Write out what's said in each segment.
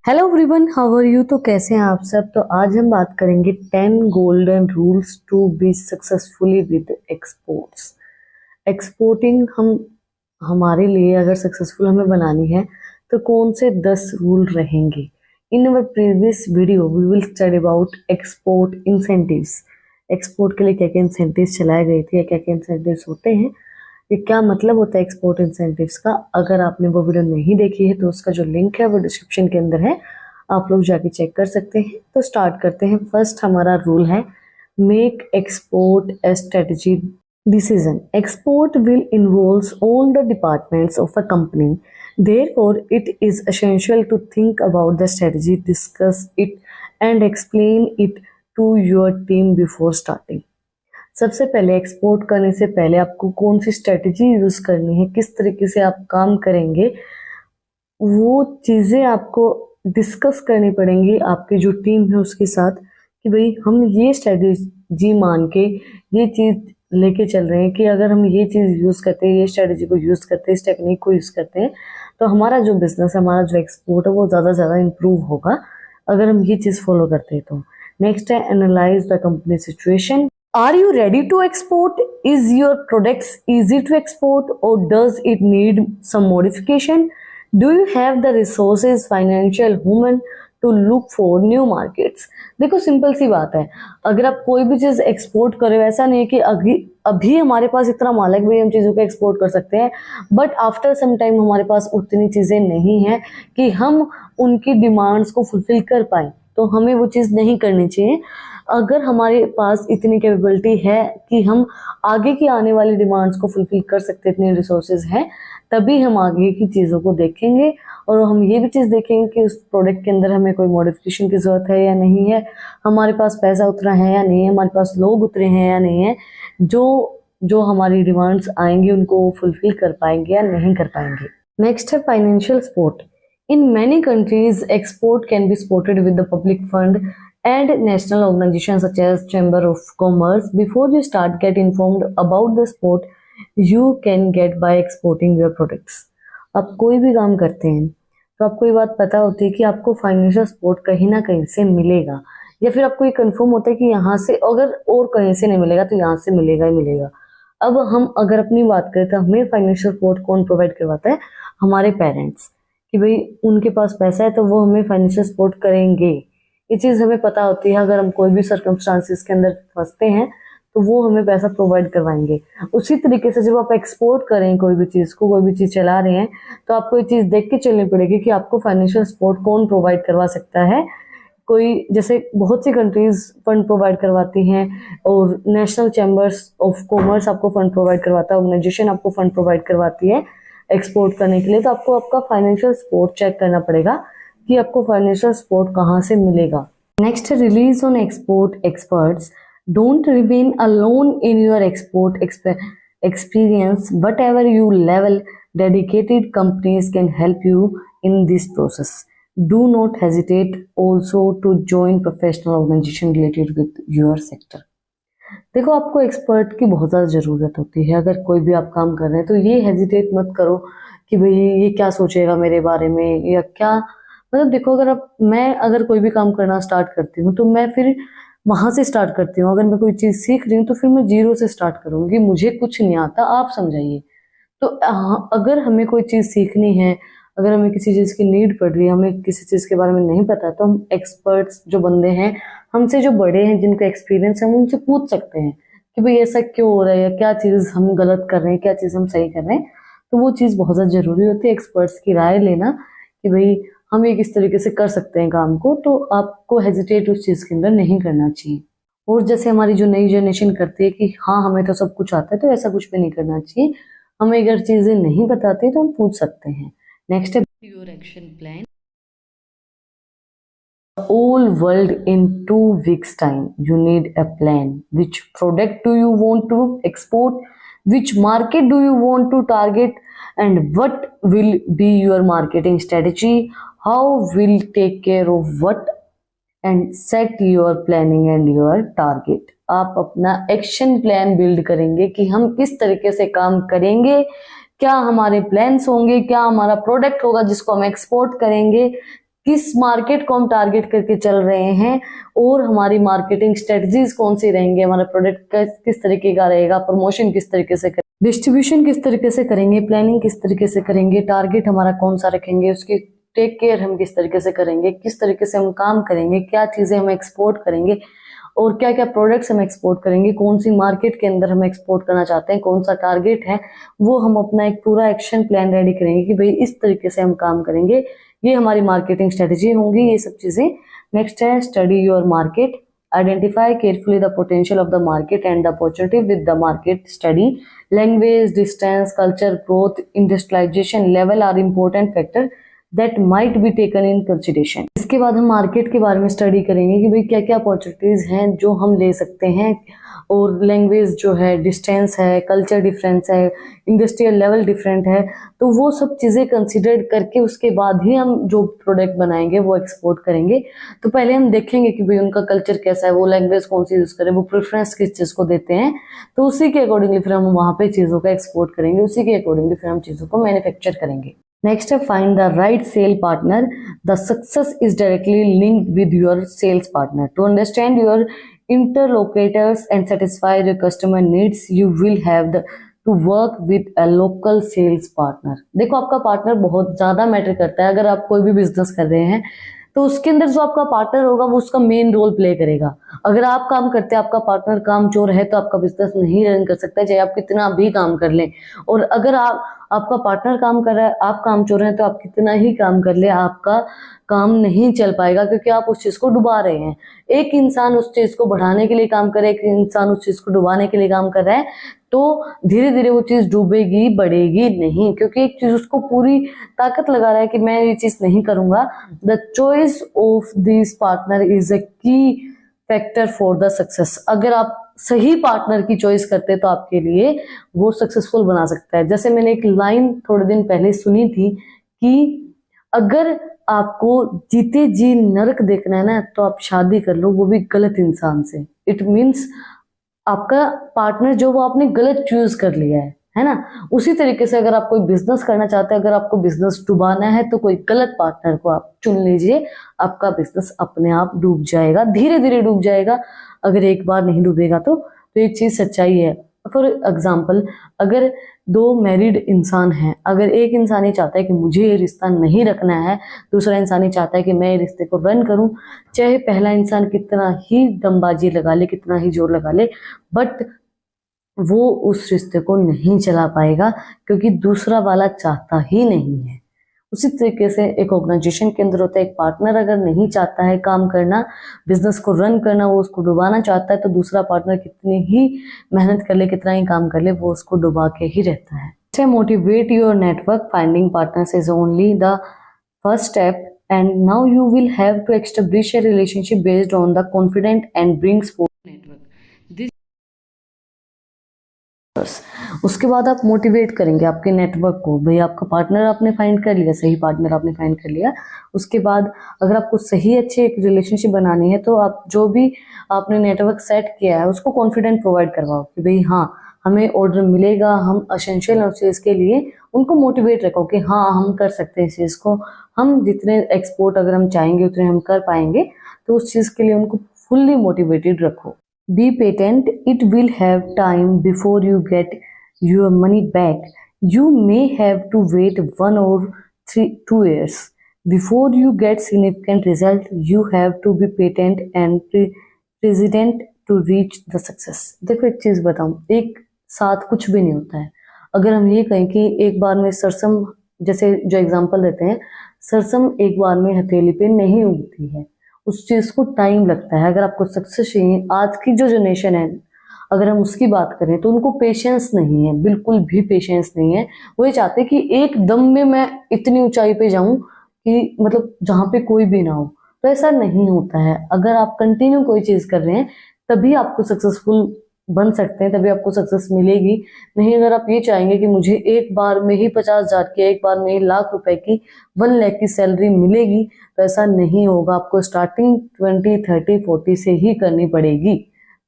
Hello everyone, how are you. तो कैसे हैं आप सब। तो आज हम बात करेंगे 10 golden rules to be successfully with exports. Exporting हम हमारे लिए अगर सक्सेसफुल हमें बनानी है तो कौन से 10 रूल रहेंगे। In our previous video we will study about export incentives. Export के लिए क्या क्या इंसेंटिव्स चलाए गए थे या क्या क्या इंसेंटिव्स होते हैं, ये क्या मतलब होता है एक्सपोर्ट इंसेंटिव्स का। अगर आपने वो वीडियो नहीं देखी है तो उसका जो लिंक है वो डिस्क्रिप्शन के अंदर है, आप लोग जाके चेक कर सकते हैं। तो स्टार्ट करते हैं। फर्स्ट हमारा रूल है make export A strategy decision. Export will involve all the departments of a company. Therefore, it is essential to think about the strategy, discuss it, and explain it to your team before starting. सबसे पहले export करने से पहले आपको कौन सी strategy use करनी है, किस तरीके से आप काम करेंगे, वो चीजें आपको डिस्कस करनी पड़ेंगी आपकी जो टीम है उसके साथ कि भाई हम ये स्ट्रेटजी मान के ये चीज लेके चल रहे हैं कि अगर हम ये चीज यूज करते हैं, ये स्ट्रेटजी को यूज करते हैं, इस टेक्निक को यूज करते हैं तो हमारा जो बिजनेस है, हमारा जो एक्सपोर्ट है वो ज्यादा से ज्यादा इंप्रूव होगा अगर हम ये चीज फॉलो करते हैं तो। नेक्स्ट है analyse the company situation. Are you ready to export? Is your products easy to export or does it need some modification? Do you have the resources, financial, human to look for new markets? देखो simple सी बात है, अगर आप कोई भी चीज export कर रहे हो, ऐसा नहीं है कि अभी अभी हमारे पास इतना माल है कि भाई हम चीजों को एक्सपोर्ट कर सकते हैं, बट आफ्टर सम टाइम हमारे पास उतनी चीजें नहीं है कि हम उनकी डिमांड्स को फुलफिल कर पाए, तो हमें वो चीज नहीं करनी चाहिए। अगर हमारे पास इतनी कैपेबिलिटी है कि हम आगे की आने वाली डिमांड्स को फुलफिल कर सकते हैं, इतने रिसोर्सेज हैं, तभी हम आगे की चीज़ों को देखेंगे और हम ये भी चीज़ देखेंगे कि उस प्रोडक्ट के अंदर हमें कोई मॉडिफिकेशन की ज़रूरत है या नहीं है, हमारे पास पैसा उतना है या नहीं है, हमारे पास लोग उतरे हैं या नहीं है, जो जो हमारी डिमांड्स आएंगी उनको फुलफिल कर पाएंगे या नहीं कर पाएंगे। नेक्स्ट है financial support. In many countries export can be supported with the public fund and national organizations such as Chamber of Commerce. Before you start, get informed about the support you can get by exporting your products. आप कोई भी काम करते हैं तो आपको ये बात पता होती है कि आपको फाइनेंशियल सपोर्ट कहीं ना कहीं से मिलेगा, या फिर आपको ये कंफर्म होता है कि यहाँ से अगर और कहीं से नहीं मिलेगा तो यहाँ से मिलेगा ही मिलेगा। अब हम अगर अपनी बात करें तो हमें फाइनेंशियल सपोर्ट कौन प्रोवाइड करवाता है? हमारे पेरेंट्स, कि भाई उनके पास पैसा है तो वो हमें फाइनेंशियल सपोर्ट करेंगे। ये चीज़ हमें पता होती है। अगर हम कोई भी सर्कमस्टांसिस के अंदर फंसते हैं तो वो हमें पैसा प्रोवाइड करवाएंगे। उसी तरीके से जब आप एक्सपोर्ट करें कोई भी चीज़ को, कोई भी चीज़ चला रहे हैं, तो आपको ये चीज़ देख के चलनी पड़ेगी कि आपको फाइनेंशियल सपोर्ट कौन प्रोवाइड करवा सकता है। कोई जैसे बहुत सी कंट्रीज फंड प्रोवाइड करवाती हैं और नेशनल चैम्बर्स ऑफ कॉमर्स आपको फंड प्रोवाइड करवाता है, ऑर्गेनाइजेशन आपको फंड प्रोवाइड करवाती है एक्सपोर्ट करने के लिए। तो आपको आपका फाइनेंशियल सपोर्ट चेक करना पड़ेगा कि आपको फाइनेंशियल सपोर्ट कहाँ से मिलेगा। नेक्स्ट है release on export experts. Don't remain alone in your export experience, whatever you level, dedicated companies can help you in this process. Do not hesitate also to join professional organisation related with your sector. देखो आपको expert की बहुत ज़्यादा ज़रूरत होती है। अगर कोई भी आप काम कर रहे हैं तो ये हेजिटेट मत करो कि भाई ये क्या सोचेगा मेरे बारे में या क्या, मतलब देखो मैं अगर कोई भी काम करना स्टार्ट करती हूँ तो मैं फिर वहां से स्टार्ट करती हूँ। अगर मैं कोई चीज़ सीख रही हूँ तो फिर मैं जीरो से स्टार्ट करूंगी, मुझे कुछ नहीं आता, आप समझाइए। तो अगर हमें कोई चीज़ सीखनी है, अगर हमें किसी चीज़ की नीड पड़ रही है, हमें किसी चीज़ के बारे में नहीं पता, तो हम एक्सपर्ट्स जो बंदे हैं, हमसे जो बड़े हैं, जिनका एक्सपीरियंस है, हम उनसे पूछ सकते हैं कि भाई ऐसा क्यों हो रहा है या क्या चीज़ हम गलत कर रहे हैं, क्या चीज़ हम सही कर रहे हैं। तो वो चीज़ बहुत ज़्यादा ज़रूरी होती है, एक्सपर्ट्स की राय लेना कि भाई हम ये किस तरीके से कर सकते हैं काम को। तो आपको हेजिटेट उस चीज़ के अंदर नहीं करना चाहिए। और जैसे हमारी जो नई जनरेशन करती है कि हाँ हमें तो सब कुछ आता है, तो ऐसा कुछ भी नहीं करना चाहिए। हमें अगर चीज़ें नहीं बताती तो हम पूछ सकते हैं। नेक्स्ट है your action plan. Whole world in 2 weeks time you need a plan. Which product do you want to export, which market do you want to target, and what will be your marketing strategy, how will take care of what, and set your planning and your target. आप अपना action plan build करेंगे कि हम किस तरीके से काम करेंगे, क्या हमारे प्लान्स होंगे, क्या हमारा प्रोडक्ट होगा जिसको हम एक्सपोर्ट करेंगे, किस मार्केट को हम टारगेट करके चल रहे हैं और हमारी मार्केटिंग स्ट्रेटजीज कौन सी रहेंगे, हमारा प्रोडक्ट किस तरीके का रहेगा, प्रमोशन किस तरीके से करेंगे, डिस्ट्रीब्यूशन किस तरीके से करेंगे, प्लानिंग किस तरीके से करेंगे, टारगेट हमारा कौन सा रखेंगे, उसकी टेक केयर हम किस तरीके से करेंगे, किस तरीके से हम काम करेंगे, क्या चीजें हम एक्सपोर्ट करेंगे और क्या क्या प्रोडक्ट्स हम एक्सपोर्ट करेंगे, कौन सी मार्केट के अंदर हम एक्सपोर्ट करना चाहते हैं, कौन सा टारगेट है, वो हम अपना एक पूरा एक्शन प्लान रेडी करेंगे कि भाई इस तरीके से हम काम करेंगे, ये हमारी मार्केटिंग स्ट्रेटेजी होंगी, ये सब चीजें। नेक्स्ट है study your market, identify carefully the potential of the market and the opportunity with the market study. Language, distance, culture, growth, industrialisation level are important factor that might be taken in consideration. इसके बाद हम market के बारे में study करेंगे कि भाई क्या क्या अपॉर्चुनिटीज हैं जो हम ले सकते हैं, और लैंग्वेज जो है, डिस्टेंस है, कल्चर डिफरेंस है, इंडस्ट्रियल लेवल डिफरेंट है, तो वो सब चीज़ें कंसिडर करके उसके बाद ही हम जो प्रोडक्ट बनाएंगे वो एक्सपोर्ट करेंगे। तो पहले हम देखेंगे कि भाई उनका कल्चर कैसा है, वो लैंग्वेज कौन सी यूज़ करें, वो प्रेफरेंस किस चीज़ को देते हैं, तो उसी के अकॉर्डिंगली फिर हम वहाँ पे चीज़ों का एक्सपोर्ट करेंगे, उसी के अकॉर्डिंगली फिर हम चीज़ों को मैन्युफैक्चर करेंगे। नेक्स्ट है find the right sale partner, the success is directly linked with your sales partner. To understand your interlocutors and satisfy your customer needs, you will have to work with a local sales partner। देखो आपका partner बहुत ज्यादा matter करता है। अगर आप कोई भी बिजनेस कर रहे हैं तो उसके अंदर जो आपका पार्टनर होगा वो उसका मेन रोल प्ले करेगा। अगर आप काम करते हैं, आपका पार्टनर काम चोर है, तो आपका बिजनेस नहीं रन कर सकता, चाहे आप कितना भी काम कर लें। और अगर आपका पार्टनर काम कर रहा है, आप काम चोर हैं, तो आप कितना ही काम कर ले, आपका काम नहीं चल पाएगा, क्योंकि आप उस चीज को डुबा रहे हैं। एक इंसान उस चीज को बढ़ाने के लिए काम करे, एक इंसान उस चीज को डुबाने के लिए काम कर रहा है, तो धीरे धीरे वो चीज डूबेगी, बढ़ेगी नहीं, क्योंकि एक चीज उसको पूरी ताकत लगा रहा है कि मैं ये चीज नहीं करूंगा। The choice of this partner is a की फैक्टर फॉर द सक्सेस। अगर आप सही पार्टनर की चॉइस करते हैं तो आपके लिए वो सक्सेसफुल बना सकता है। जैसे मैंने एक लाइन थोड़े दिन पहले सुनी थी कि अगर आपको जीते जी नरक देखना है ना, तो आप शादी कर लो, वो भी गलत इंसान से। इट मीन्स आपका पार्टनर जो वो आपने गलत चूज कर लिया है ना। उसी तरीके से अगर आप कोई बिजनेस करना चाहते हैं, अगर आपको बिजनेस डुबाना है, तो कोई गलत पार्टनर को आप चुन लीजिए, आपका बिजनेस अपने आप डूब जाएगा, धीरे धीरे डूब जाएगा। अगर एक बार नहीं डूबेगा तो ये चीज सच्चाई है। फॉर एग्जाम्पल, अगर दो मैरिड इंसान हैं, अगर एक इंसान ही चाहता है कि मुझे ये रिश्ता नहीं रखना है, दूसरा इंसान ही चाहता है कि मैं ये रिश्ते को रन करूं, चाहे पहला इंसान कितना ही दमबाजी लगा ले, कितना ही जोर लगा ले, बट वो उस रिश्ते को नहीं चला पाएगा, क्योंकि दूसरा वाला चाहता ही नहीं है। उसी तरीके से एक ऑर्गेनाइजेशन के अंदर होता है, एक पार्टनर अगर नहीं चाहता है काम करना, बिजनेस को रन करना, वो उसको डुबाना चाहता है, तो दूसरा पार्टनर कितनी ही मेहनत कर ले, कितना ही काम कर ले, वो उसको डुबा के ही रहता है। Motivate your network, finding partners is only the first step, and now you will have to establish a relationship based on the confident and bring support network. उसके बाद आप मोटिवेट करेंगे आपके नेटवर्क को। भाई आपका पार्टनर आपने फाइंड कर लिया, सही पार्टनर आपने फाइंड कर लिया, उसके बाद अगर आपको सही अच्छी एक रिलेशनशिप बनानी है, तो आप जो भी आपने नेटवर्क सेट किया है उसको कॉन्फिडेंट प्रोवाइड करवाओ कि भाई हाँ हमें ऑर्डर मिलेगा, हम असेंशियल है उस चीज़ के लिए। उनको मोटिवेट रखो कि हाँ हम कर सकते हैं इस चीज़ को, हम जितने एक्सपोर्ट अगर हम चाहेंगे उतने हम कर पाएंगे, तो उस चीज़ के लिए उनको फुल्ली मोटिवेटेड रखो। Be patient, it will have time before you get your money back. You may have to wait 1 or 2 years before you get significant result. You have to be patient and persistent to reach the success। देखो एक चीज बताऊं, एक साथ कुछ भी नहीं होता है। अगर हम ये कहें कि एक बार में सरसम, जैसे जो एग्जांपल देते हैं, सरसम एक बार में हथेली पे नहीं उगती है, उस चीज को टाइम लगता है। अगर आपको सक्सेस चाहिए, आज की जो जनरेशन है अगर हम उसकी बात करें, तो उनको पेशेंस नहीं है, बिल्कुल भी पेशेंस नहीं है। वो ये चाहते कि एक दम में मैं इतनी ऊंचाई पे जाऊं कि मतलब जहां पे कोई भी ना हो, तो ऐसा नहीं होता है। अगर आप कंटिन्यू कोई चीज कर रहे हैं तभी आपको सक्सेसफुल बन सकते हैं, तभी आपको सक्सेस मिलेगी। नहीं अगर आप ये चाहेंगे कि मुझे एक बार में ही 50,000 की, एक बार में ही लाख रुपए की, 1 लाख की सैलरी मिलेगी, तो ऐसा नहीं होगा। आपको स्टार्टिंग 20, 30, 40 से ही करनी पड़ेगी।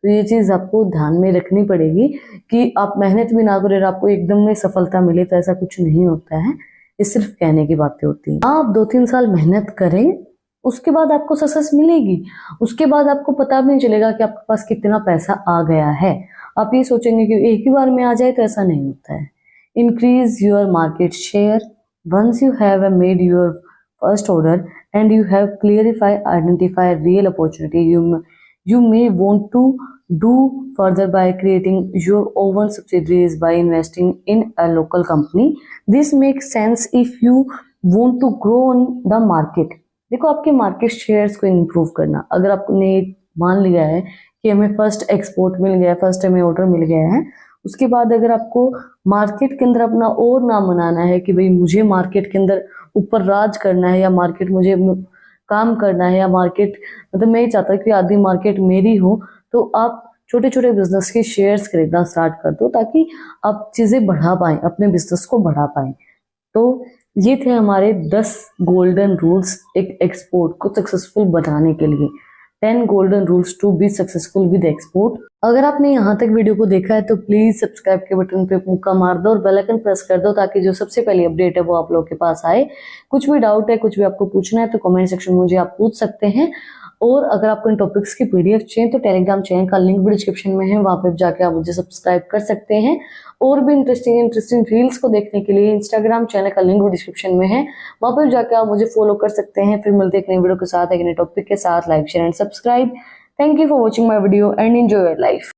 तो ये चीज आपको ध्यान में रखनी पड़ेगी कि आप मेहनत भी ना करें, आपको एकदम में सफलता मिले, तो ऐसा कुछ नहीं होता है। ये सिर्फ कहने की बातें होती हैं। आप 2-3 साल मेहनत करें, उसके बाद आपको सक्सेस मिलेगी। उसके बाद आपको पता भी नहीं चलेगा कि आपके पास कितना पैसा आ गया है। आप ये सोचेंगे कि एक ही बार में आ जाए, तो ऐसा नहीं होता है। Increase your market share once you have made your first order and you have identify real opportunity you may want to do further by creating your own subsidiaries by investing in a local company. This makes sense if you want to grow on the market. देखो, आपके market shares को improve करना, अगर आपने मान लिया है कि हमें फर्स्ट एक्सपोर्ट मिल गया है, फर्स्ट हमें ऑर्डर मिल गया है, उसके बाद अगर आपको मार्केट के अंदर अपना और नाम बनाना है कि भाई मुझे मार्केट के अंदर ऊपर राज करना है, या मार्केट मुझे काम करना है, या मार्केट मतलब मैं ही चाहता कि आधी मार्केट मेरी हो, तो आप छोटे छोटे बिजनेस के शेयर्स खरीदना स्टार्ट कर दो, ताकि आप चीज़ें बढ़ा पाएं, अपने बिजनेस को बढ़ा पाएं। तो ये थे हमारे 10 गोल्डन रूल्स एक एक्सपोर्ट को सक्सेसफुल बनाने के लिए। 10 golden rules to be successful with export. अगर आपने यहाँ तक वीडियो को देखा है तो प्लीज सब्सक्राइब के बटन पे मुक्का मार दो और बेल आइकन प्रेस कर दो, ताकि जो सबसे पहली अपडेट है वो आप लोगों के पास आए। कुछ भी डाउट है, कुछ भी आपको पूछना है, तो कमेंट सेक्शन में मुझे आप पूछ सकते हैं। और अगर आपको इन टॉपिक्स की पीडीएफ चाहिए तो टेलीग्राम चैनल का लिंक भी डिस्क्रिप्शन में है, वहां पे जाके आप मुझे सब्सक्राइब कर सकते हैं। और भी इंटरेस्टिंग रील्स को देखने के लिए इंस्टाग्राम चैनल का लिंक भी डिस्क्रिप्शन में है, वहां पर जाके आप मुझे फॉलो कर सकते हैं। फिर मिलते हैं एक नई वीडियो के साथ, एक नए टॉपिक के साथ। Like share and subscribe. Thank you for watching my video and enjoy your life.